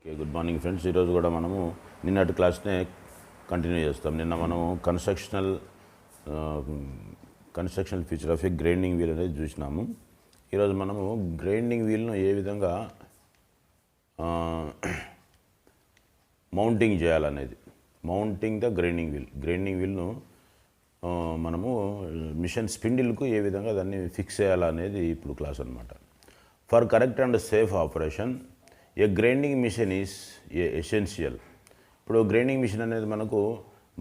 Okay, good morning friends. ఈరోజు కూడా మనము నిన్నటి క్లాస్నే కంటిన్యూ చేస్తాం. నిన్న మనము constructional feature of a grinding wheel అనేది చూసినాము. ఈరోజు మనము గ్రైండింగ్ వీల్ను ఏ విధంగా మౌంటింగ్ చేయాలనేది, మౌంటింగ్ ద గ్రైండింగ్ వీల్ను మనము మిషన్ స్పిండిల్కు ఏ విధంగా దాన్ని ఫిక్స్ చేయాలనేది ఇప్పుడు క్లాస్ అనమాట. For correct and safe operation a grinding machine is essential. ఇప్పుడు గ్రైండింగ్ మిషన్ అనేది మనకు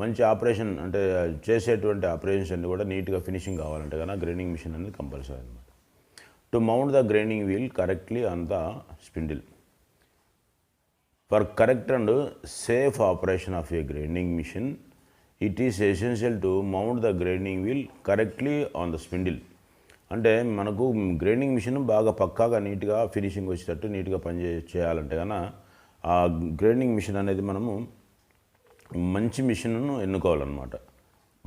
మంచి ఆపరేషన్ అంటే చేసేటువంటి ఆపరేషన్స్ అన్ని కూడా నీట్గా ఫినిషింగ్ కావాలంటే కనుక గ్రైండింగ్ మిషన్ అనేది కంపల్సరీ అనమాట. To mount the grinding wheel correctly on the spindle. For correct and safe operation of a grinding machine it is essential to mount the grinding wheel correctly on the spindle. అంటే మనకు grinding machine బాగా పక్కాగా నీట్గా finishing వచ్చేటట్టు నీట్గా చేయాలంటే కన్నా ఆ గ్రైండింగ్ మిషన్ అనేది మనము మంచి మిషన్ను ఎన్నుకోవాలన్నమాట.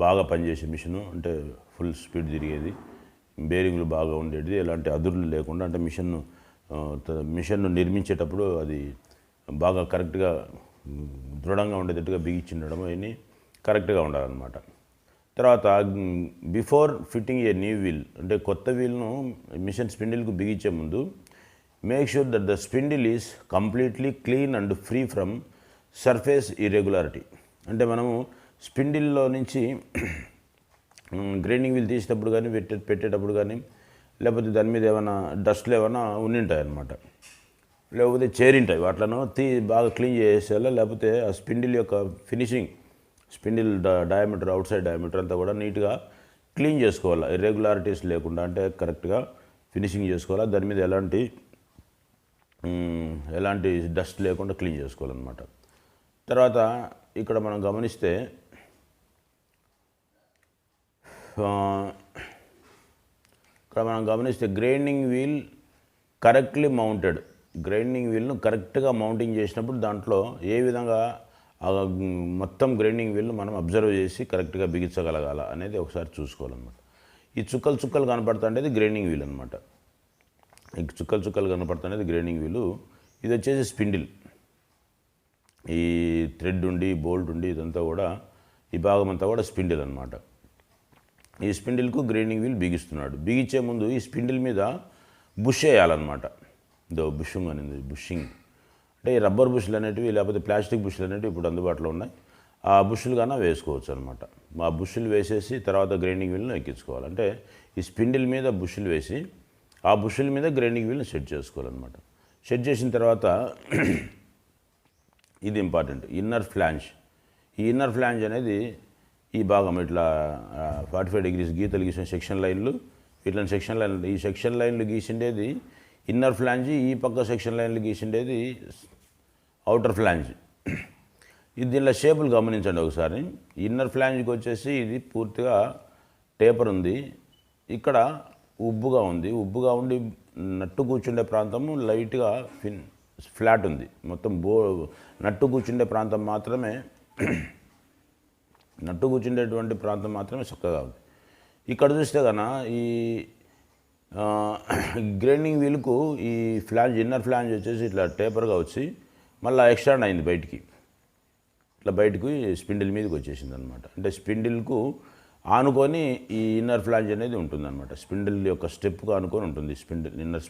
బాగా పనిచేసే మిషను అంటే ఫుల్ స్పీడ్ తిరిగేది, బేరింగ్లు బాగా ఉండేది, ఎలాంటి అదుర్లు లేకుండా, అంటే మిషన్ను నిర్మించేటప్పుడు అది బాగా కరెక్ట్గా దృఢంగా ఉండేటట్టుగా బిగించిండడం అవన్నీ కరెక్ట్గా ఉండాలన్నమాట. తర్వాత before fitting a new wheel అంటే కొత్త వీల్ను మిషన్ స్పిండిల్కు బిగించే ముందు make sure that the spindle is completely clean and free from surface irregularity. అంటే మనము స్పిండిల్లో నుంచి గ్రైండింగ్ వీల్ తీసేటప్పుడు కానీ పెట్టేటప్పుడు కానీ లేకపోతే దాని మీద ఏమైనా డస్ట్లు ఏమైనా ఉండింటాయి అన్నమాట, లేకపోతే చేరింటాయి, వాటిలను బాగా క్లీన్ చేసేయాలి. లేకపోతే ఆ స్పిండిల్ యొక్క finishing, spindle diameter, out side diameter అంతా కూడా నీట్గా క్లీన్ చేసుకోవాలి, ఇర్రెగ్యులారిటీస్ లేకుండా, అంటే కరెక్ట్గా ఫినిషింగ్ చేసుకోవాలి. దాని మీద ఎలాంటి డస్ట్ లేకుండా క్లీన్ చేసుకోవాలన్నమాట. తర్వాత ఇక్కడ మనం గమనిస్తే grinding wheel correctly mounted. Grinding వీల్ను కరెక్ట్గా మౌంటింగ్ చేసినప్పుడు దాంట్లో ఏ విధంగా మొత్తం గ్రైండింగ్ వీల్ను మనం అబ్జర్వ్ చేసి కరెక్ట్గా బిగించగలగాల అనేది ఒకసారి చూసుకోవాలన్నమాట. ఈ చుక్కలు కనపడుతుండేది గ్రైండింగ్ వీల్ అనమాట. ఈ చుక్కలు కనపడుతుండేది గ్రైండింగ్ వీలు. ఇది వచ్చేసి స్పిండిల్. ఈ థ్రెడ్ ఉండి బోల్ట్ ఉండి ఇదంతా కూడా ఈ భాగం అంతా కూడా స్పిండిల్ అనమాట. ఈ స్పిండిల్కు గ్రైండింగ్ వీల్ బిగిస్తున్నాడు. బిగించే ముందు ఈ స్పిండిల్ మీద బుష్ వేయాలన్నమాట. బుషింగ్ అంటే ఈ రబ్బర్ బుష్లు అనేటివి లేకపోతే ప్లాస్టిక్ బుష్లు అనేటివి ఇప్పుడు అందుబాటులో ఉన్నాయి. ఆ బుష్లు కన్నా వేసుకోవచ్చు అనమాట. ఆ బుష్లు వేసేసి తర్వాత గ్రైండింగ్ వీల్ను ఎక్కించుకోవాలి. అంటే ఈ స్పిండిల్ మీద బుష్లు వేసి ఆ బుష్ల మీద గ్రైండింగ్ వీల్ని సెట్ చేసుకోవాలన్నమాట. సెట్ చేసిన తర్వాత ఇది ఇంపార్టెంట్, ఇన్నర్ ఫ్లాంజ్. ఈ ఇన్నర్ ఫ్లాంజ్ అనేది ఈ భాగం ఇట్లా 45 degrees గీతలు గీసిన సెక్షన్ లైన్లు, ఇట్లా ఈ సెక్షన్ లైన్లు గీసిండేది ఇన్నర్ ఫ్లాంజ్, ఈ పక్క సెక్షన్ లైన్లు గీసిండేది అవుటర్ ఫ్లాంజ్. ఇది దీనిలో షేపులు గమనించండి ఒకసారి. ఇన్నర్ ఫ్లాంజ్కి వచ్చేసి ఇది పూర్తిగా టేపర్ ఉంది, ఇక్కడ ఉబ్బుగా ఉండి నట్టు కూర్చుండే ప్రాంతము లైట్గా ఫ్లాట్ ఉంది. మొత్తం నట్టు కూర్చుండే ప్రాంతం మాత్రమే చక్కగా ఉంది. ఇక్కడ చూస్తే కన్నా ఈ గ్రైండింగ్ వీల్కు ఈ ఇన్నర్ ఫ్లాంజ్ వచ్చేసి ఇట్లా టేపర్గా వచ్చి మళ్ళీ ఎక్స్టెండ్ అయింది బయటికి, ఇట్లా బయటకు స్పిండిల్ మీదకి వచ్చేసింది అనమాట. అంటే స్పిండిల్కు ఆనుకొని ఈ ఇన్నర్ ఫ్లాంజ్ అనేది ఉంటుందన్నమాట. స్పిండిల్ యొక్క స్టెప్కు ఆనుకొని ఉంటుంది ఇన్నర్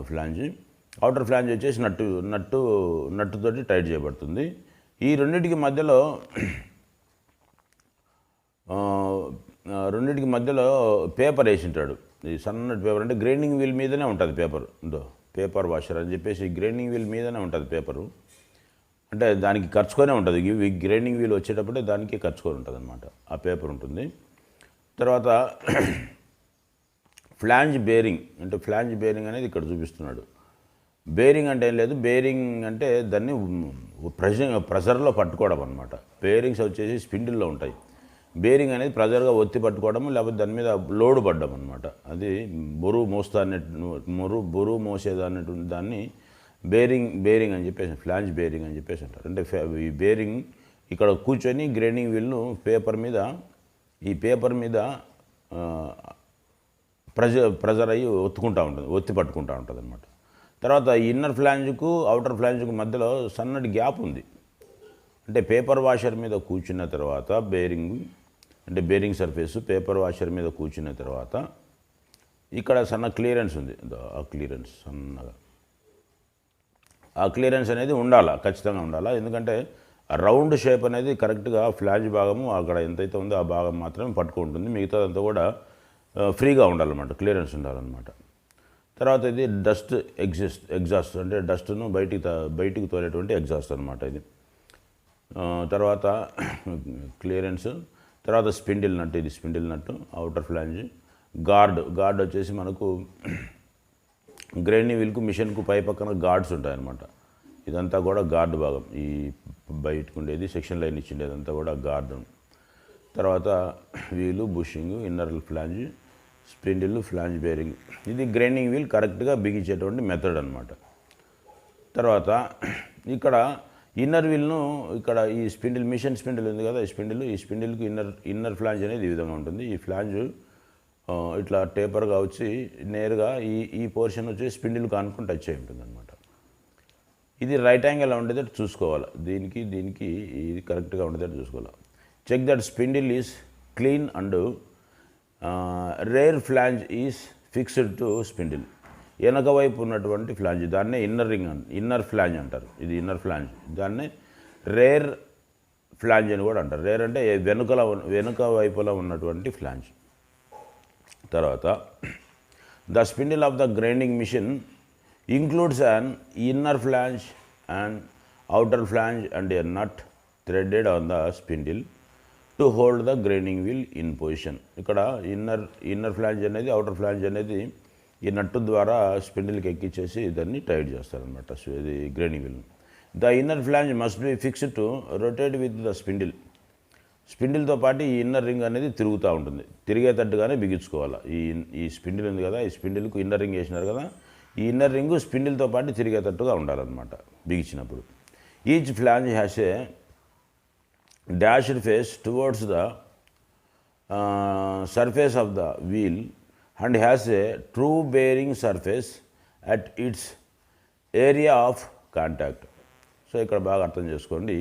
ఫ్లాంజ్. అవుటర్ ఫ్లాంజ్ వచ్చేసి నట్టుతోటి టైట్ చేయబడుతుంది. ఈ రెండింటికి మధ్యలో పేపర్ వేసింటాడు. ఈ సన్నటి పేపర్ అంటే గ్రైండింగ్ వీల్ మీదనే ఉంటుంది పేపర్ వాషర్ అని చెప్పేసి గ్రైండింగ్ వీల్ మీదనే ఉంటుంది పేపరు. అంటే దానికి ఖర్చుకొనే ఉంటుంది. గ్రైండింగ్ వీల్ వచ్చేటప్పుడే దానికి ఖర్చుకొని ఉంటుంది అనమాట, ఆ పేపర్ ఉంటుంది. తర్వాత ఫ్లాంజ్ బేరింగ్ అనేది ఇక్కడ చూపిస్తున్నాడు. బేరింగ్ అంటే ఏం లేదు, బేరింగ్ అంటే దాన్ని ప్రెజర్లో పట్టుకోవడం అనమాట. బేరింగ్స్ వచ్చేసి స్పిండిల్లో ఉంటాయి. బేరింగ్ అనేది ప్రెజర్గా ఒత్తి పట్టుకోవడం, లేకపోతే దాని మీద లోడ్ పడ్డం అనమాట. అది బరువు మోసేదాన్నటువంటి దాన్ని బేరింగ్ అని చెప్పేసి, ఫ్లాంజ్ బేరింగ్ అని చెప్పేసి అంటారు. అంటే ఈ బేరింగ్ ఇక్కడ కూర్చొని గ్రైండింగ్ వీల్ను పేపర్ మీద ప్రెజర్ అయ్యి ఒత్తి పట్టుకుంటూ ఉంటుంది అనమాట. తర్వాత ఇన్నర్ ఫ్లాంజ్కు అవుటర్ ఫ్లాంజ్కు మధ్యలో సన్నటి గ్యాప్ ఉంది. అంటే పేపర్ వాషర్ మీద కూర్చున్న తర్వాత బేరింగ్ సర్ఫేస్ పేపర్ వాషర్ మీద కూర్చున్న తర్వాత ఇక్కడ సన్న క్లియరెన్స్ ఉంది. ఆ క్లియరెన్స్ సన్నగా, ఆ క్లియరెన్స్ అనేది ఉండాలా, ఖచ్చితంగా ఉండాలా. ఎందుకంటే రౌండ్ షేప్ అనేది కరెక్ట్గా ఫ్లాంజ్ భాగము అక్కడ ఎంతైతే ఉందో ఆ భాగం మాత్రమే పట్టుకుంటుంది, మిగతాదంతా కూడా ఫ్రీగా ఉండాలన్నమాట, క్లియరెన్స్ ఉండాలన్నమాట. తర్వాత ఇది డస్ట్ ఎగ్జాస్ట్ అంటే డస్ట్ను బయటికి తోలేటువంటి ఎగ్జాస్ట్ అనమాట ఇది. తర్వాత క్లియరెన్స్, తర్వాత స్పిండిల్ నట్, ఇది స్పిండిల్ నట్, అవుటర్ ఫ్లాంజ్, గార్డ్ వచ్చేసి మనకు గ్రైండింగ్ వీల్కు మిషన్కు పై పక్కన గార్డ్స్ ఉంటాయన్నమాట. ఇదంతా కూడా గార్డ్ భాగం, ఈ బయటకు ఉండేది సెక్షన్ లైన్ ఇచ్చిండేది అంతా కూడా గార్డ్. తర్వాత వీలు, bushing, inner flange, spindle, flange bearing. ఇది గ్రైండింగ్ వీల్ కరెక్ట్గా బిగించేటువంటి మెథడ్ అనమాట. తర్వాత ఇక్కడ ఇన్నర్ వీల్ను ఇక్కడ ఈ స్పిండిల్, మిషన్ స్పిండిల్ ఉంది కదా, ఈ స్పిండిల్కి ఇన్నర్ ఫ్లాంజ్ అనేది ఈ విధంగా ఉంటుంది. ఈ ఫ్లాంజ్ ఇట్లా టేపర్గా వచ్చి నేరుగా ఈ పోర్షన్ వచ్చి స్పిండిల్కి అనుకుని టచ్ అయి ఉంటుంది అనమాట. ఇది రైట్ యాంగిల్ ఉండేటట్టు చూసుకోవాలి, దీనికి ఇది కరెక్ట్గా ఉండేటట్టు చూసుకోవాలి. Check that spindle is clean and rear flange is fixed to spindle. వెనక వైపు ఉన్నటువంటి ఫ్లాంజ్ దాన్నే ఇన్నర్ ఫ్లాంజ్ అంటారు. ఇది ఇన్నర్ ఫ్లాంజ్, దాన్నే రేర్ ఫ్లాంజ్ అని కూడా అంటారు. రేర్ అంటే వెనుక వైపులో ఉన్నటువంటి ఫ్లాంజ్. తర్వాత the spindle of the grinding machine includes an inner flange and outer flange and a nut threaded on the spindle to hold the grinding wheel in position. ఇక్కడ inner flange అనేది outer flange అనేది ఈ నట్టు ద్వారా స్పిండిల్కి ఎక్కించేసి దాన్ని tight చేస్తారనమాట, ఇది grinding wheel. The inner flange must be fixed to rotate with the స్పిండిల్తో పాటు ఈ ఇన్నర్ రింగ్ అనేది తిరుగుతూ ఉంటుంది, తిరిగేటట్టుగానే బిగించుకోవాలి. ఈ స్పిండిల్ ఉంది కదా, ఈ స్పిండిల్కు ఇన్నర్ రింగ్ వేసినారు కదా, ఈ ఇన్నర్ రింగు స్పిండిల్తో పాటు తిరిగేటట్టుగా ఉండాలన్నమాట బిగించినప్పుడు. Each flange has a dashed face towards the surface of the wheel and has a true bearing surface at its area of contact. So ఇక్కడ బాగా అర్థం చేసుకోండి,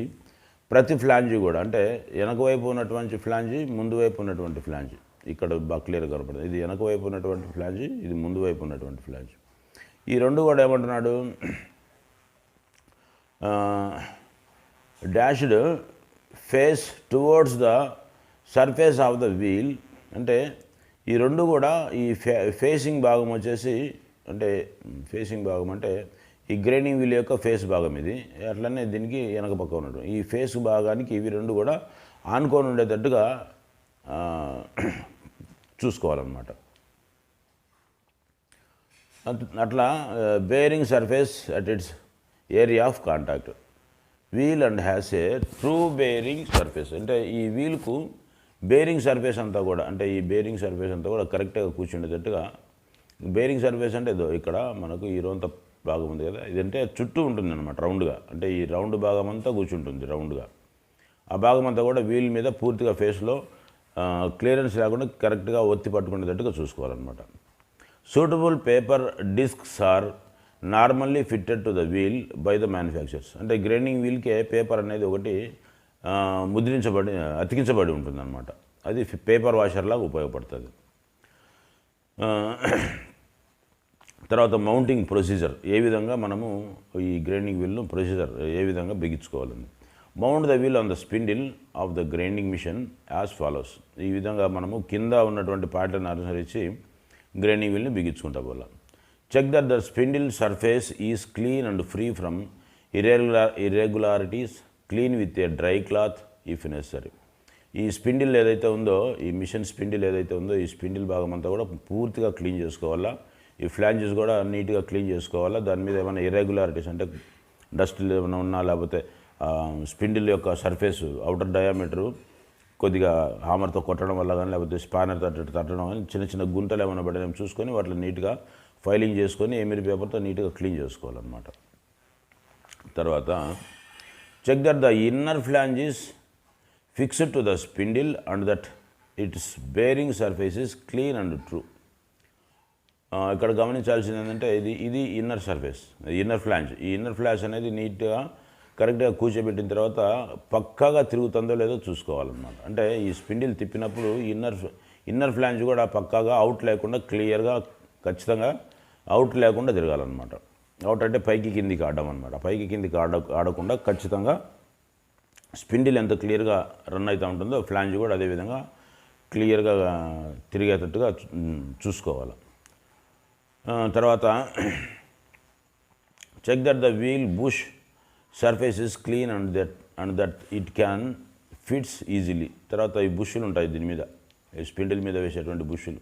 ప్రతి ఫ్లాంజీ కూడా అంటే వెనక వైపు ఉన్నటువంటి ఫ్లాంజీ, ముందు వైపు ఉన్నటువంటి ఫ్లాంజీ ఇక్కడ బాగా క్లియర్గా కనపడుతుంది. ఇది వెనక వైపు ఉన్నటువంటి ఫ్లాంజీ, ఇది ముందు వైపు ఉన్నటువంటి ఫ్లాంజీ. ఈ రెండు కూడా ఏమంటున్నాడు, dashed face towards the surface of the wheel. అంటే ఈ రెండు కూడా ఈ ఫేసింగ్ భాగం వచ్చేసి, అంటే ఫేసింగ్ భాగం అంటే ఈ గ్రైండింగ్ వీల్ యొక్క ఫేస్ భాగం ఇది, అట్లనే దీనికి వెనక పక్క ఉన్నట్టు ఈ ఫేస్ భాగానికి ఇవి రెండు కూడా ఆనుకొని ఉండేటట్టుగా చూసుకోవాలన్నమాట. అట్లా bearing surface at its area of contact wheel and has a true bearing surface. అంటే ఈ వీల్కు బేరింగ్ సర్ఫేస్ అంతా కూడా, అంటే ఈ బేరింగ్ సర్ఫేస్ అంతా కూడా కరెక్ట్గా కూర్చుండేటట్టుగా. బేరింగ్ సర్ఫేస్ అంటే ఇక్కడ మనకు ఈ రోంత భాగం ఉంది కదా, ఇదంటే చుట్టూ ఉంటుంది అనమాట రౌండ్గా, అంటే ఈ రౌండ్ భాగం అంతా కూర్చుంటుంది రౌండ్గా. ఆ భాగం అంతా కూడా వీల్ మీద పూర్తిగా ఫేస్లో క్లియరెన్స్ లేకుండా కరెక్ట్గా ఒత్తి పట్టుకునేటట్టుగా చూసుకోవాలన్నమాట. Suitable paper discs are normally fitted to the wheel by the manufacturers. అంటే గ్రైండింగ్ వీల్కే పేపర్ అనేది ఒకటి అతికించబడి ఉంటుందన్నమాట, అది పేపర్ వాషర్లాగా ఉపయోగపడుతుంది. తర్వాత మౌంటింగ్ ప్రొసీజర్, ఏ విధంగా మనము ఈ గ్రైండింగ్ వీల్ను ప్రొసీజర్ ఏ విధంగా బిగించుకోవాలని. Mount the wheel on the spindle of the grinding machine as follows. ఈ విధంగా మనము కింద ఉన్నటువంటి ప్యాటర్న్ అనుసరించి గ్రైండింగ్ వీల్ని బిగించుకుంటా పోలా. Check that the spindle surface is clean and free from irregularities, clean with a dry cloth if necessary. ఈ స్పిండిల్ ఏదైతే ఉందో, ఈ మిషన్ స్పిండిల్ ఏదైతే ఉందో, ఈ స్పిండిల్ భాగం అంతా కూడా పూర్తిగా క్లీన్ చేసుకోవాలా. ఈ ఫ్లాంజెస్ కూడా నీట్గా క్లీన్ చేసుకోవాలా. దాని మీద ఏమైనా ఇర్రెగ్యులారిటీస్ అంటే డస్ట్ ఏమైనా ఉన్నా, లేకపోతే స్పిండిల్ యొక్క సర్ఫేస్ అవుటర్ డయామీటరు కొద్దిగా హామర్తో కొట్టడం వల్ల కానీ, లేకపోతే స్పానర్ తట్టడం కానీ చిన్న చిన్న గుంటలు ఏమైనా పడడం చూసుకొని వాటిని నీట్గా ఫైలింగ్ చేసుకొని ఎమిరి పేపర్తో నీట్గా క్లీన్ చేసుకోవాలన్నమాట. తర్వాత check that the inner flange is fixed to the spindle and that its bearing surface is clean and true. ఇక్కడ గమనించాల్సింది ఏంటంటే ఇది ఇన్నర్ సర్ఫేస్, ఇన్నర్ ఫ్లాంజ్. ఈ ఇన్నర్ ఫ్లాంజ్ అనేది నీట్గా కరెక్ట్గా కూర్చోబెట్టిన తర్వాత పక్కాగా తిరుగుతుందో లేదో చూసుకోవాలన్నమాట. అంటే ఈ స్పిండిల్ తిప్పినప్పుడు ఇన్నర్ ఫ్లాంజ్ కూడా పక్కాగా అవుట్ లేకుండా క్లియర్గా ఖచ్చితంగా అవుట్ లేకుండా తిరగాలన్నమాట. అవుట్ అంటే పైకి కిందికి ఆడడం అనమాట. పైకి కిందికి ఆడకుండా ఖచ్చితంగా స్పిండిల్ ఎంత క్లియర్గా రన్ అవుతూ ఉంటుందో ఫ్లాంజ్ కూడా అదేవిధంగా క్లియర్గా తిరిగేటట్టుగా చూసుకోవాలి. తర్వాత check that the wheel bush surface is clean and that it can fits easily. తర్వాత ఈ బుష్లు ఉంటాయి దీని మీద, ఈ స్పిండిల్ మీద వేసేటువంటి బుష్లు.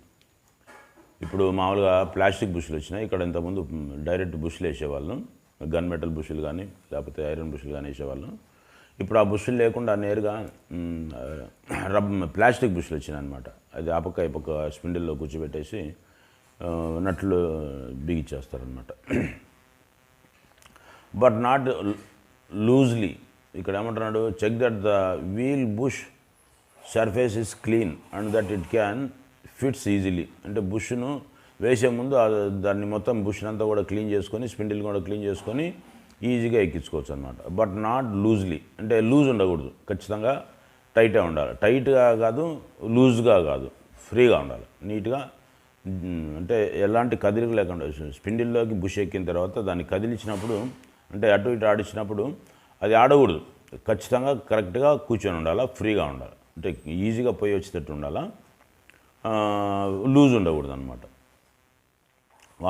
ఇప్పుడు మామూలుగా ప్లాస్టిక్ బుష్లు వచ్చినాయి, ఇక్కడ ఇంతకుముందు డైరెక్ట్ బుష్లు వేసేవాళ్ళం, గన్ మెటల్ బుష్లు కానీ లేకపోతే ఐరన్ బుష్లు కానీ వేసేవాళ్ళం. ఇప్పుడు ఆ బుష్లు లేకుండా నేరుగా ప్లాస్టిక్ బుష్లు వచ్చినాయి అనమాట. అది ఆ పక్క ఈ పక్క స్పిండిల్లో కూర్చోబెట్టేసి నట్లు బిగిచ్చేస్తారనమాట. But not loosely. ఇక్కడ ఏమంటున్నాడు, check that the wheel bush surface is clean and that it can fits easily. అంటే బుష్ను వేసే ముందు దాన్ని మొత్తం బుష్ని అంతా కూడా క్లీన్ చేసుకొని స్పిండిల్ కూడా క్లీన్ చేసుకొని ఈజీగా ఎక్కించుకోవచ్చు అనమాట. బట్ నాట్ లూజ్లీ, అంటే లూజ్ ఉండకూడదు, ఖచ్చితంగా టైట్గా ఉండాలి. టైట్గా కాదు, లూజ్గా కాదు, ఫ్రీగా ఉండాలి, నీట్గా. అంటే ఎలాంటి కదిలిక లేకుండా స్పిండిల్లోకి బుష్ ఎక్కిన తర్వాత దాన్ని కదిలించినప్పుడు, అంటే అటు ఇటు ఆడించినప్పుడు అది ఆడకూడదు, ఖచ్చితంగా కరెక్ట్గా కూర్చొని ఉండాలా, ఫ్రీగా ఉండాలి, అంటే ఈజీగా పోయి వచ్చేటట్టు ఉండాలా, లూజ్ ఉండకూడదు అనమాట.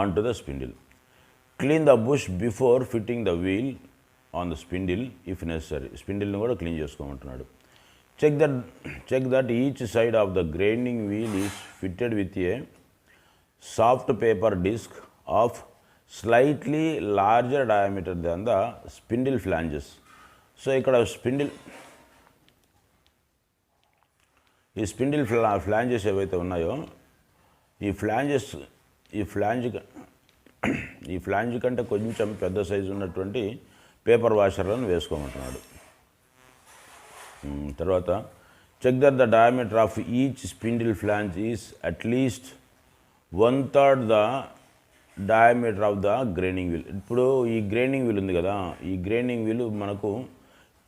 On to the spindle. Clean the bush before fitting the wheel on the spindle if necessary. స్పిండిల్ని కూడా క్లీన్ చేసుకోమంటున్నాడు. Check that each side of the grinding wheel is fitted with a soft paper disc of slightly larger diameter than the spindle flanges. So ఇక్కడ ఈ spindle flanges ఏవైతే ఉన్నాయో, ఈ flange కంటే కొంచెం పెద్ద సైజు ఉన్నటువంటి పేపర్ వాషర్లను వేసుకోమంటున్నాడు. తర్వాత check that the diameter of each spindle flange is at least 1/3 the diameter of the grinding wheel. ఇప్పుడు ఈ గ్రైండింగ్ వీల్ ఉంది కదా, ఈ గ్రైండింగ్ వీల్ మనకు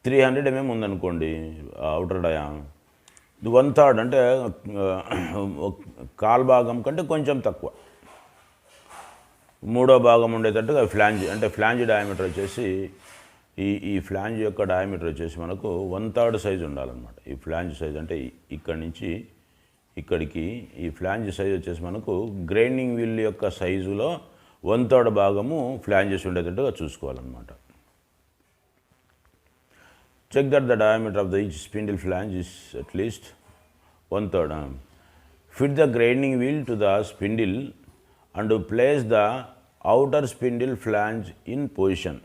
300 mm ఉందనుకోండి అవుటర్ డయా. 1/3 అంటే కాల్ భాగం కంటే కొంచెం తక్కువ, 1/3 భాగం ఉండేటట్టుగా ఫ్లాంజ్, అంటే ఫ్లాంజ్ డయామీటర్ వచ్చేసి ఈ ఫ్లాంజ్ యొక్క డయామీటర్ వచ్చేసి మనకు 1/3 సైజు ఉండాలన్నమాట. ఈ ఫ్లాంజ్ సైజ్ అంటే ఇక్కడి నుంచి ఇక్కడికి ఈ ఫ్లాంజ్ సైజ్ వచ్చేసి మనకు గ్రైండింగ్ వీల్ యొక్క సైజులో 1/3 భాగము ఫ్లాంజెస్ ఉండేటట్టుగా చూసుకోవాలన్నమాట. Check that the diameter of the each spindle flange is at least 1/3. Fit the grinding wheel to the spindle and place the outer spindle flange in position.